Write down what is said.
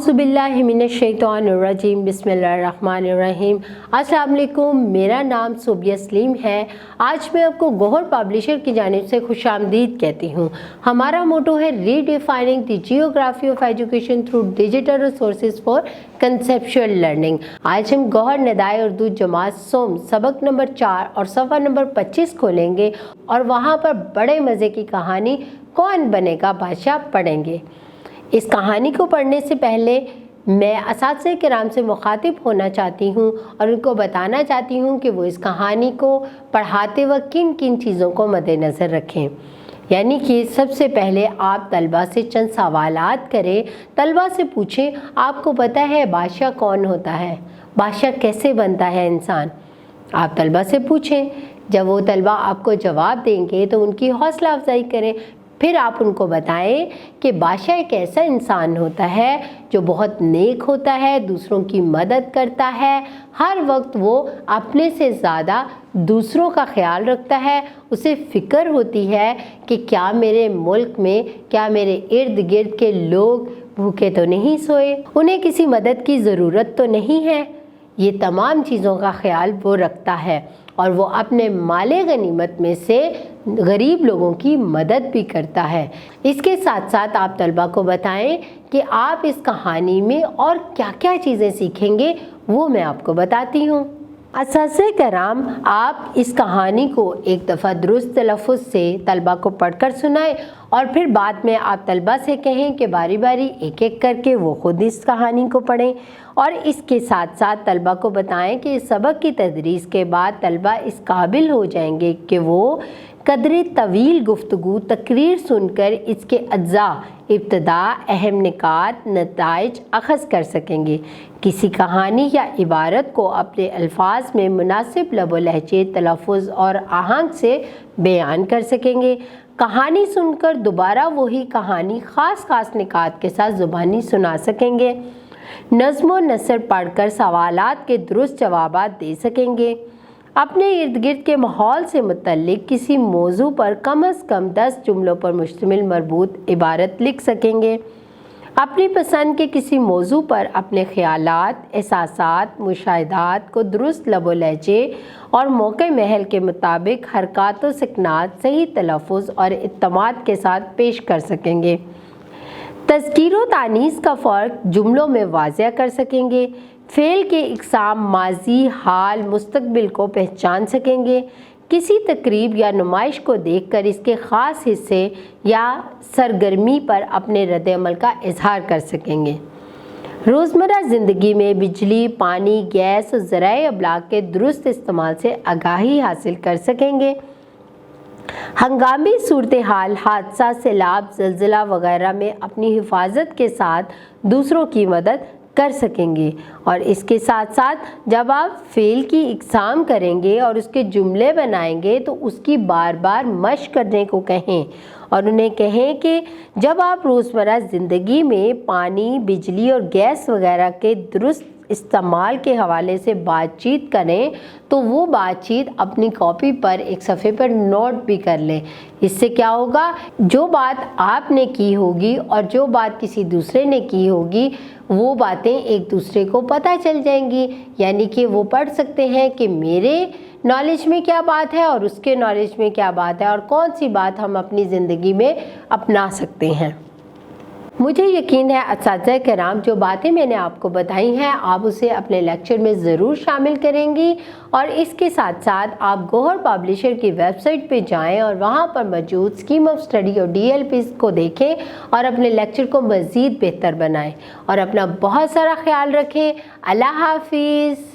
आउज़ुबिल्लाहि मिनश्शैतानिर्रजीम बिस्मिल्लाहिर्रहमानिर्रहीम। अस्सलाम वालेकुम, मेरा नाम सोबिया सलीम है। आज मैं आपको गौहर पब्लिशर की जानिब से खुशामदीद कहती हूँ। हमारा मोटो है redefining the geography of education through digital resources for conceptual learning. आज हम गौहर निदाए उर्दू जमात सोम सबक नंबर 4 और सफ़ा नंबर 25 खोलेंगे और वहाँ पर बड़े मज़े की कहानी कौन बनेगा बादशाह पढ़ेंगे। इस कहानी को पढ़ने से पहले मैं असातिज़ा किराम से मुखातिब होना चाहती हूँ और उनको बताना चाहती हूँ कि वो इस कहानी को पढ़ाते वक्त किन किन चीज़ों को मद्देनज़र रखें। यानी कि सबसे पहले आप तलबा से चंद सवालात करें। तलबा से पूछें, आपको पता है बादशाह कौन होता है, बादशाह कैसे बनता है इंसान। आप तलबा से पूछें। जब वो तलबा आपको जवाब देंगे तो उनकी हौसला अफजाई करें। फिर आप उनको बताएं कि बादशाह एक ऐसा इंसान होता है जो बहुत नेक होता है, दूसरों की मदद करता है, हर वक्त वो अपने से ज़्यादा दूसरों का ख्याल रखता है। उसे फ़िक्र होती है कि क्या मेरे मुल्क में, क्या मेरे इर्द गिर्द के लोग भूखे तो नहीं सोए, उन्हें किसी मदद की ज़रूरत तो नहीं है। ये तमाम चीज़ों का ख्याल वो रखता है और वो अपने माले गनीमत में से गरीब लोगों की मदद भी करता है। इसके साथ साथ आप तलबा को बताएं कि आप इस कहानी में और क्या क्या चीज़ें सीखेंगे, वो मैं आपको बताती हूँ। असातिज़ा किराम, आप इस कहानी को एक दफ़ा दुरुस्त तलफ़्फ़ुज़ से तलबा को पढ़कर सुनाएं और फिर बाद में आप तलबा से कहें कि बारी बारी एक एक करके वो ख़ुद इस कहानी को पढ़ें। और इसके साथ साथ तलबा को बताएं कि इस सबक की तदरीस के बाद तलबा इस काबिल हो जाएंगे कि वो कदरे तवील गुफ्तगू तकरीर सुनकर इसके अज्जा, इब्तदा, अहम निकात, नताइज अखज़ कर सकेंगे। किसी कहानी या इबारत को अपने अल्फाज में मुनासिब लबो लहजे, तलफ़्फ़ुज़ और आहंग से बयान कर सकेंगे। कहानी सुनकर दोबारा वही कहानी ख़ास निकात के साथ ज़ुबानी सुना सकेंगे। नज़्म व नसर पढ़कर सवालात के दुरुस्त जवाबात दे सकेंगे। अपने इर्द गिर्द के माहौल से मुतल्लिक किसी मौजू पर कम अज़ कम 10 जुमलों पर मुश्तमिल मरबूत इबारत लिख सकेंगे। अपनी पसंद के किसी मौजू पर अपने ख़यालात, एहसासात, मुशाहिदात को दुरुस्त लबो लहजे और मौके महल के मुताबिक हरकत व सकनात, सही तलफ़्फ़ुज़ और इत्तमाद के साथ पेश कर सकेंगे। तज़कीर व तानीस का फ़र्क जुमलों में वाज़ेह कर सकेंगे। फ़ेल के इक़साम, माज़ी, हाल, मुस्तक़बिल को पहचान सकेंगे। किसी तकरीब या नुमाइश को देखकर इसके ख़ास हिस्से या सरगर्मी पर अपने रद्द-ए-अमल का इज़हार कर सकेंगे। रोज़मर्रा ज़िंदगी में बिजली, पानी, गैस और ज़राए अबलाग के दुरुस्त इस्तेमाल से आगाही हासिल कर सकेंगे। हंगामी सूरत हाल, हादसा, सैलाब, ज़लज़ला वगैरह में अपनी हिफाजत के साथ दूसरों की मदद कर सकेंगे। और इसके साथ साथ जब आप फ़ेल की इक़साम करेंगे और उसके जुमले बनाएंगे तो उसकी बार बार मश्क करने को कहें और उन्हें कहें कि जब आप रोज़मर्रा ज़िंदगी में पानी, बिजली और गैस वगैरह के दुरुस्त इस्तेमाल के हवाले से बातचीत करें तो वो बातचीत अपनी कॉपी पर एक सफ़े पर नोट भी कर लें। इससे क्या होगा, जो बात आपने की होगी और जो बात किसी दूसरे ने की होगी वो बातें एक दूसरे को पता चल जाएंगी। यानी कि वो पढ़ सकते हैं कि मेरे नॉलेज में क्या बात है और उसके नॉलेज में क्या बात है और कौन सी बात हम अपनी ज़िंदगी में अपना सकते हैं। मुझे यकीन है असातिज़ा किराम, जो बातें मैंने आपको बताई हैं आप उसे अपने लेक्चर में ज़रूर शामिल करेंगी। और इसके साथ साथ आप गौहर पब्लिशर की वेबसाइट पे जाएं और वहाँ पर मौजूद स्कीम ऑफ स्टडी और DLPs को देखें और अपने लेक्चर को मज़ीद बेहतर बनाएं और अपना बहुत सारा ख्याल रखें। अल्लाह हाफिज़।